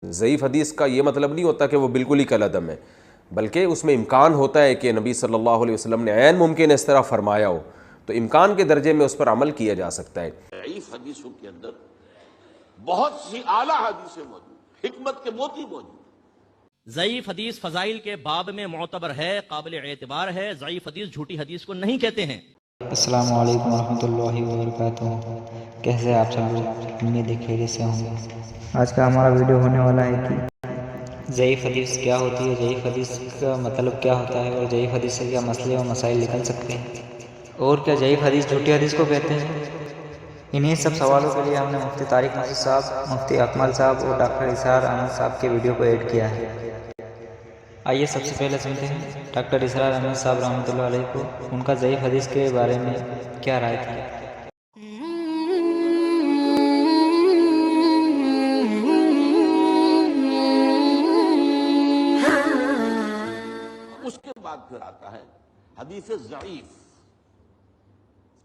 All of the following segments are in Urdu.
ضعیف حدیث کا یہ مطلب نہیں ہوتا کہ وہ بالکل ہی کالعدم ہے، بلکہ اس میں امکان ہوتا ہے کہ نبی صلی اللہ علیہ وسلم نے عین ممکن اس طرح فرمایا ہو، تو امکان کے درجے میں اس پر عمل کیا جا سکتا ہے۔ ضعیف حدیثوں کے اندر بہت سی اعلیٰ حدیثیں موجود، حکمت کے موتی موجود۔ ضعیف حدیث فضائل کے باب میں معتبر ہے، قابل اعتبار ہے۔ ضعیف حدیث جھوٹی حدیث کو نہیں کہتے ہیں۔ السلام علیکم ورحمۃ اللہ وبرکاتہ، کیسے آپ سب لوگ؟ امید ہے خیریت سے ہوں گے۔ آج کا ہمارا ویڈیو ہونے والا ہے کہ ضعیف حدیث کیا ہوتی ہے، ضعیف حدیث کا مطلب کیا ہوتا ہے، اور ضعیف حدیث سے کیا مسئلے اور مسائل نکل سکتے ہیں، اور کیا ضعیف حدیث جھوٹی حدیث کو کہتے ہیں۔ انہی سب سوالوں کے لیے ہم نے مفتی طارق مسعود صاحب، مفتی اکمل صاحب اور ڈاکٹر اسرار احمد صاحب کے ویڈیو کو ایڈ کیا ہے۔ آئیے سب سے پہلے سنتے ہیں ڈاکٹر اسرار احمد صاحب رحمۃ اللہ علیہ کو، ان کا ضعیف حدیث کے بارے میں کیا رائے تھی۔ اس کے بعد پھر آتا ہے حدیث ضعیف،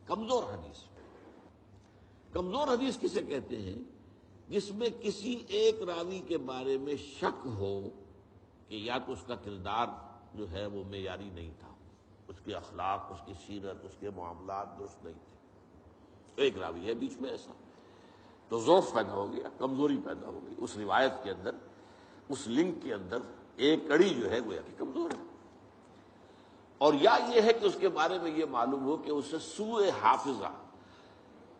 کمزور حدیث۔ کمزور حدیث کسے کہتے ہیں؟ جس میں کسی ایک راوی کے بارے میں شک ہو کہ یا تو اس کا کردار جو ہے وہ معیاری نہیں تھا، اس کے اخلاق، اس کی سیرت، اس کے معاملات درست نہیں تھے، ایک راوی ہے بیچ میں ایسا، تو ضعف پیدا ہو گیا، کمزوری پیدا ہو گئی اس روایت کے اندر، اس لنک کے اندر ایک کڑی جو ہے وہ کمزور ہے۔ اور یا یہ ہے کہ اس کے بارے میں یہ معلوم ہو کہ اسے سوء حافظہ،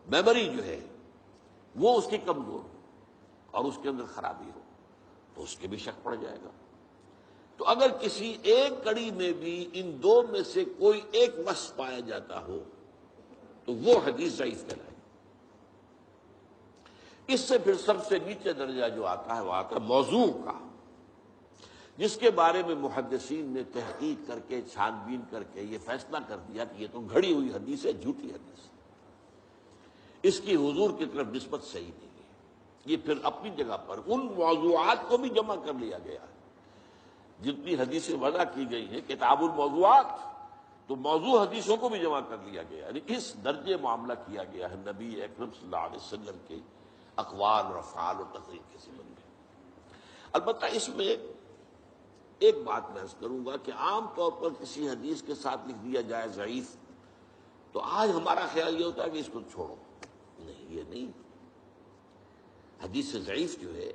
میموری جو ہے وہ اس کی کمزور ہو اور اس کے اندر خرابی ہو، تو اس کے بھی شک پڑ جائے گا۔ تو اگر کسی ایک کڑی میں بھی ان دو میں سے کوئی ایک وصف پایا جاتا ہو تو وہ حدیث ضعیف کہلائے گی۔ اس سے پھر سب سے نیچے درجہ جو آتا ہے وہ آتا ہے موضوع کا، جس کے بارے میں محدثین نے تحقیق کر کے، چھان بین کر کے یہ فیصلہ کر دیا کہ یہ تو گھڑی ہوئی حدیث ہے، جھوٹی حدیث ہے، اس کی حضور کی طرف نسبت صحیح نہیں ہے۔ یہ پھر اپنی جگہ پر ان موضوعات کو بھی جمع کر لیا گیا ہے، جتنی حدیثیں وضع کی گئی ہیں کتاب الموضوعات، تو موضوع حدیثوں کو بھی جمع کر لیا گیا، یعنی اس درجے معاملہ کیا گیا ہے نبی اکرم صلی اللہ علیہ وسلم کے اقوال اور افعال اور تقریر کے ضمن میں۔ البتہ اس میں ایک بات میں عرض کروں گا کہ عام طور پر کسی حدیث کے ساتھ لکھ دیا جائے ضعیف، تو آج ہمارا خیال یہ ہوتا ہے کہ اس کو چھوڑو، نہیں، یہ نہیں۔ حدیث ضعیف جو ہے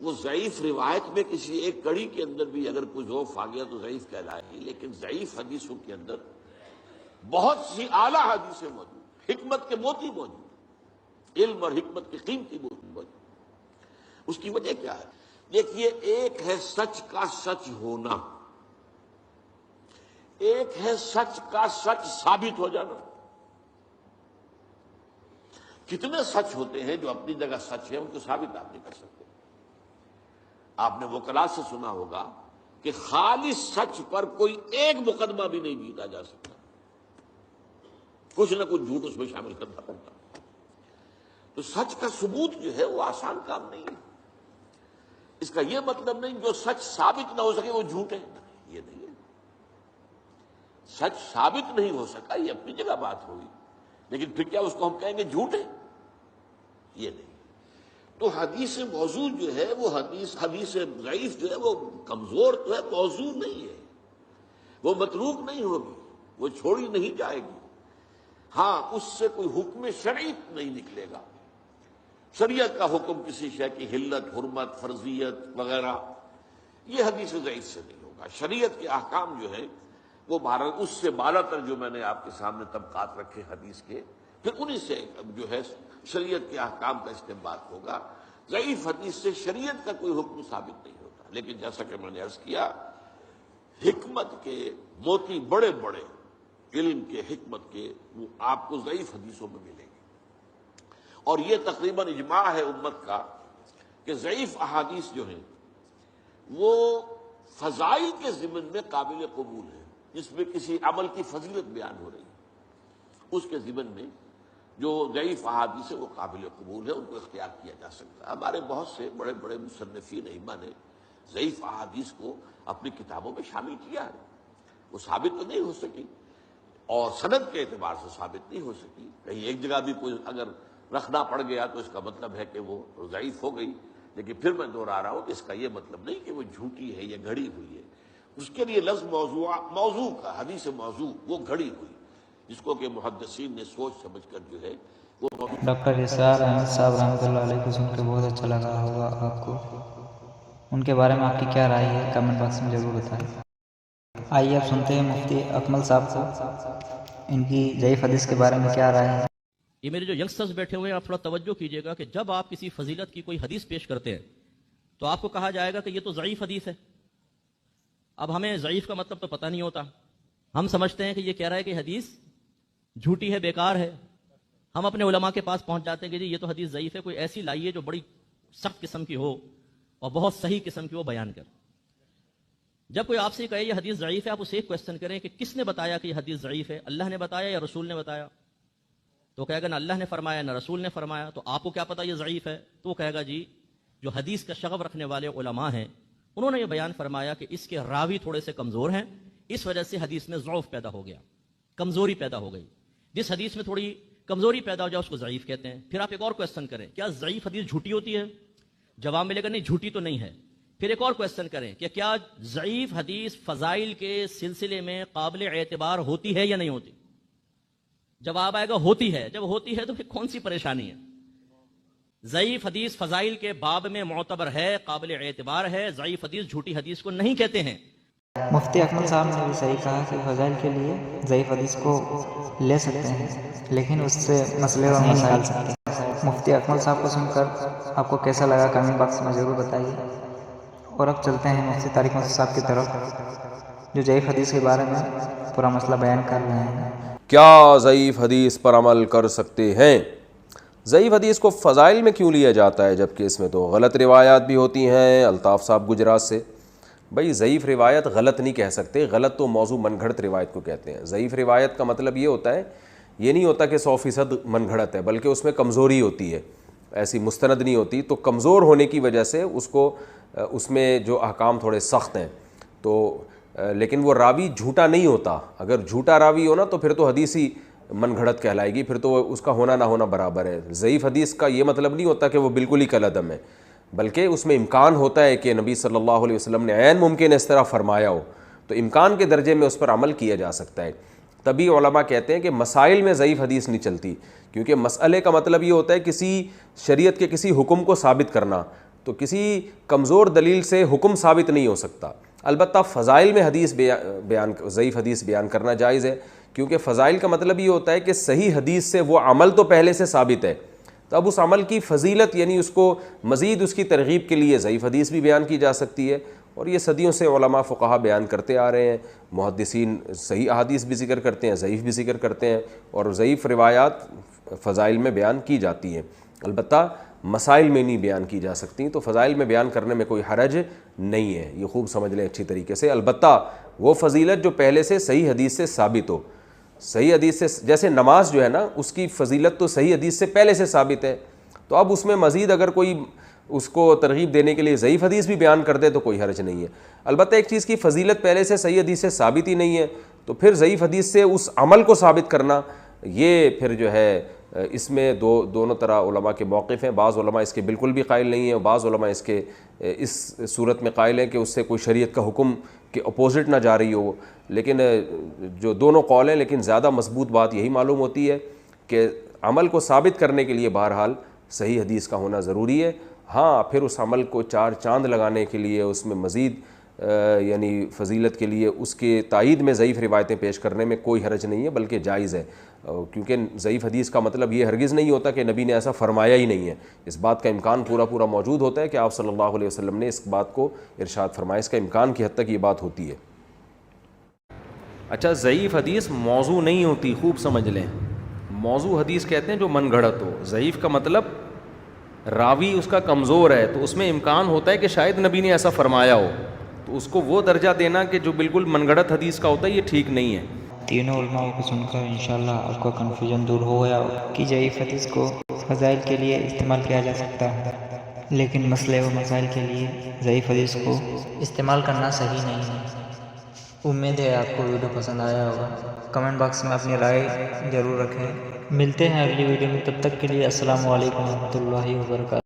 وہ ضعیف روایت میں کسی ایک کڑی کے اندر بھی اگر کوئی ضعف آ گیا تو ضعیف کہلائے گی، لیکن ضعیف حدیثوں کے اندر بہت سی اعلیٰ حدیثیں موجود، حکمت کے موتی موجود، علم اور حکمت کی قیمتی موتی موجود۔ اس کی وجہ کیا ہے؟ دیکھیے، ایک ہے سچ کا سچ ہونا، ایک ہے سچ کا سچ ثابت ہو جانا۔ کتنے سچ ہوتے ہیں جو اپنی جگہ سچ ہے، ان کو ثابت آپ نہیں کر سکتے۔ آپ نے وکلاء سے سنا ہوگا کہ خالص سچ پر کوئی ایک مقدمہ بھی نہیں جیتا جا سکتا، کچھ نہ کچھ جھوٹ اس میں شامل کرنا پڑتا۔ تو سچ کا ثبوت جو ہے وہ آسان کام نہیں ہے۔ اس کا یہ مطلب نہیں جو سچ ثابت نہ ہو سکے وہ جھوٹ ہے، یہ نہیں ہے۔ سچ ثابت نہیں ہو سکا یہ اپنی جگہ بات ہوئی، لیکن پھر کیا اس کو ہم کہیں گے جھوٹ ہے؟ یہ نہیں۔ تو حدیث موضوع جو ہے وہ حدیث ضعیف جو ہے وہ کمزور تو ہے، موضوع نہیں ہے، وہ متروک نہیں ہوگی، وہ چھوڑی نہیں جائے گی۔ ہاں، اس سے کوئی حکم شرعی نہیں نکلے گا، شریعت کا حکم کسی شے کی حلت، حرمت، فرضیت وغیرہ، یہ حدیث ضعیف سے نہیں ہوگا۔ شریعت کے احکام جو ہیں وہ اس سے بالا تر جو میں نے آپ کے سامنے طبقات رکھے حدیث کے، پھر انہی سے جو ہے شریعت کے احکام کا استنباط ہوگا۔ ضعیف حدیث سے شریعت کا کوئی حکم ثابت نہیں ہوتا، لیکن جیسا کہ میں نے عرض کیا، حکمت کے موتی بڑے بڑے، علم کے، حکمت کے، وہ آپ کو ضعیف حدیثوں میں ملیں گے۔ اور یہ تقریباً اجماع ہے امت کا کہ ضعیف احادیث جو ہیں وہ فضائل کے ضمن میں قابل قبول ہیں، جس میں کسی عمل کی فضیلت بیان ہو رہی ہے، اس کے ضمن میں جو ضعیف احادیث ہے وہ قابل قبول ہے، ان کو اختیار کیا جا سکتا ہے۔ ہمارے بہت سے بڑے بڑے مصنفین ائمہ نے ضعیف احادیث کو اپنی کتابوں میں شامل کیا ہے۔ وہ ثابت تو نہیں ہو سکی اور سند کے اعتبار سے ثابت نہیں ہو سکی، کہیں ایک جگہ بھی کوئی اگر رکھنا پڑ گیا تو اس کا مطلب ہے کہ وہ ضعیف ہو گئی، لیکن پھر میں دوہرا رہا ہوں کہ اس کا یہ مطلب نہیں کہ وہ جھوٹی ہے یا گھڑی ہوئی ہے. اس کے لیے لفظ موضوع کا، حدیث موضوع وہ گھڑی ہوئی، جس کو کہ محدثین نے سوچ سمجھ کر جو ہے وہ ڈاکٹر اسرار احمد صاحب رحمۃ اللہ علیہ کو سن کے بہت اچھا لگا ہوگا آپ کو. ان کے بارے میں آپ کی کیا رائے ہے کمنٹ باکس میں ضرور بتائیں. آئیے اب سنتے ہیں مفتی اکمل صاحب کو، ان کی ضعیف حدیث کے بارے میں کیا رائے ہے. یہ میرے جو ینگسٹرز بیٹھے ہوئے ہیں، آپ تھوڑا توجہ کیجئے گا کہ جب آپ کسی فضیلت کی کوئی حدیث پیش کرتے ہیں تو آپ کو کہا جائے گا کہ یہ تو ضعیف حدیث ہے. اب ہمیں ضعیف کا مطلب تو پتہ نہیں ہوتا، ہم سمجھتے ہیں کہ یہ کہہ رہا ہے کہ حدیث جھوٹی ہے، بیکار ہے. ہم اپنے علماء کے پاس پہنچ جاتے ہیں کہ جی یہ تو حدیث ضعیف ہے، کوئی ایسی لائیے جو بڑی سخت قسم کی ہو اور بہت صحیح قسم کی وہ بیان کر. جب کوئی آپ سے کہے یہ حدیث ضعیف ہے، آپ اسے ایک کوشچن کریں کہ کس نے بتایا کہ یہ حدیث ضعیف ہے، اللہ نے بتایا یا رسول نے بتایا؟ تو کہے گا نہ اللہ نے فرمایا نہ رسول نے فرمایا. تو آپ کو کیا پتا یہ ضعیف ہے؟ تو وہ کہے گا جی جو حدیث کا شغف رکھنے والے علماء ہیں انہوں نے یہ بیان فرمایا کہ اس کے راوی تھوڑے سے کمزور ہیں، اس وجہ سے حدیث میں ضعف پیدا ہو گیا، کمزوری پیدا ہو گئی. جس حدیث میں تھوڑی کمزوری پیدا ہو جائے اس کو ضعیف کہتے ہیں. پھر آپ ایک اور کوشچن کریں کیا ضعیف حدیث جھوٹی ہوتی ہے؟ جواب ملے گا نہیں، جھوٹی تو نہیں ہے. پھر ایک اور کوشچن کریں کہ کیا ضعیف حدیث فضائل کے سلسلے میں قابل اعتبار ہوتی ہے یا نہیں ہوتی؟ جواب آئے گا ہوتی ہے. جب ہوتی ہے تو پھر کون سی پریشانی ہے؟ ضعیف حدیث فضائل کے باب میں معتبر ہے، قابل اعتبار ہے. ضعیف حدیث جھوٹی حدیث کو نہیں کہتے ہیں. مفتی اکمل صاحب نے بھی صحیح کہا کہ فضائل کے لیے ضعیف حدیث کو لے سکتے ہیں، لیکن اس سے مسئلے اور مسائل سکتے ہیں. مفتی اکمل صاحب کو سن کر آپ کو کیسا لگا کمنٹ باکس میں ضرور بتائیے. اور اب چلتے ہیں مفتی طارق مسعود صاحب کی طرف، جو ضعیف حدیث کے بارے میں پورا مسئلہ بیان کر رہے ہیں. کیا ضعیف حدیث پر عمل کر سکتے ہیں؟ ضعیف حدیث کو فضائل میں کیوں لیا جاتا ہے جبکہ اس میں تو غلط روایات بھی ہوتی ہیں؟ الطاف صاحب گجرات سے. بھائی ضعیف روایت غلط نہیں کہہ سکتے، غلط تو موضوع من گھڑت روایت کو کہتے ہیں. ضعیف روایت کا مطلب یہ ہوتا ہے، یہ نہیں ہوتا کہ 100% من گھڑت ہے، بلکہ اس میں کمزوری ہوتی ہے، ایسی مستند نہیں ہوتی. تو کمزور ہونے کی وجہ سے اس میں جو احکام تھوڑے سخت ہیں. تو لیکن وہ راوی جھوٹا نہیں ہوتا. اگر جھوٹا راوی ہو نا تو پھر تو حدیث ہی من گھڑت کہلائے گی، پھر تو اس کا ہونا نہ ہونا برابر ہے. ضعیف حدیث کا یہ مطلب نہیں ہوتا کہ وہ بالکل ہی کالعدم ہے، بلکہ اس میں امکان ہوتا ہے کہ نبی صلی اللہ علیہ وسلم نے عین ممکن اس طرح فرمایا ہو، تو امکان کے درجے میں اس پر عمل کیا جا سکتا ہے. تبھی علماء کہتے ہیں کہ مسائل میں ضعیف حدیث نہیں چلتی، کیونکہ مسئلے کا مطلب یہ ہوتا ہے کسی شریعت کے کسی حکم کو ثابت کرنا. تو کسی کمزور دلیل سے حکم ثابت نہیں ہو سکتا. البتہ فضائل میں ضعیف حدیث بیان کرنا جائز ہے، کیونکہ فضائل کا مطلب یہ ہوتا ہے کہ صحیح حدیث سے وہ عمل تو پہلے سے ثابت ہے، تو اب اس عمل کی فضیلت یعنی اس کو مزید اس کی ترغیب کے لیے ضعیف حدیث بھی بیان کی جا سکتی ہے. اور یہ صدیوں سے علماء فقہا بیان کرتے آ رہے ہیں. محدثین صحیح احادیث بھی ذکر کرتے ہیں، ضعیف بھی ذکر کرتے ہیں، اور ضعیف روایات فضائل میں بیان کی جاتی ہیں. البتہ مسائل میں نہیں بیان کی جا سکتی، تو فضائل میں بیان کرنے میں کوئی حرج نہیں ہے. یہ خوب سمجھ لیں اچھی طریقے سے. البتہ وہ فضیلت جو پہلے سے صحیح حدیث سے ثابت ہو. صحیح حدیث سے جیسے نماز جو ہے نا، اس کی فضیلت تو صحیح حدیث سے پہلے سے ثابت ہے، تو اب اس میں مزید اگر کوئی اس کو ترغیب دینے کے لیے ضعیف حدیث بھی بیان کر دے تو کوئی حرج نہیں ہے. البتہ ایک چیز کی فضیلت پہلے سے صحیح حدیث سے ثابت ہی نہیں ہے، تو پھر ضعیف حدیث سے اس عمل کو ثابت کرنا، یہ پھر جو ہے اس میں دونوں طرح علماء کے موقف ہیں. بعض علماء اس کے بالکل بھی قائل نہیں ہیں، اور بعض علماء اس صورت میں قائل ہیں کہ اس سے کوئی شریعت کا حکم کے اپوزٹ نہ جا رہی ہو. لیکن جو دونوں قول ہیں، لیکن زیادہ مضبوط بات یہی معلوم ہوتی ہے کہ عمل کو ثابت کرنے کے لیے بہرحال صحیح حدیث کا ہونا ضروری ہے. ہاں پھر اس عمل کو چار چاند لگانے کے لیے، اس میں مزید یعنی فضیلت کے لیے اس کے تائید میں ضعیف روایتیں پیش کرنے میں کوئی حرج نہیں ہے، بلکہ جائز ہے. کیونکہ ضعیف حدیث کا مطلب یہ ہرگز نہیں ہوتا کہ نبی نے ایسا فرمایا ہی نہیں ہے. اس بات کا امکان پورا موجود ہوتا ہے کہ آپ صلی اللہ علیہ وسلم نے اس بات کو ارشاد فرمایا. اس کا امکان کی حد تک یہ بات ہوتی ہے. اچھا، ضعیف حدیث موضوع نہیں ہوتی، خوب سمجھ لیں. موضوع حدیث کہتے ہیں جو من گھڑت ہو. ضعیف کا مطلب راوی اس کا کمزور ہے، تو اس میں امکان ہوتا ہے کہ شاید نبی نے ایسا فرمایا ہو، تو اس کو وہ درجہ دینا کہ جو بالکل من گھڑت حدیث کا ہوتا ہے، یہ ٹھیک نہیں ہے. تینوں علماء کو سن کر انشاءاللہ آپ کا کنفیوژن دور ہو گیا کہ ضعیف حدیث کو فضائل کے لیے استعمال کیا جا سکتا ہے، لیکن مسئلے و مسائل کے لیے ضعیف حدیث کو استعمال کرنا صحیح نہیں ہے. امید ہے آپ کو ویڈیو پسند آیا ہوگا. کمنٹ باکس میں اپنی رائے ضرور رکھیں. ملتے ہیں اگلی ویڈیو میں، تب تک کے لیے السلام علیکم ورحمۃ اللہ وبرکاتہ.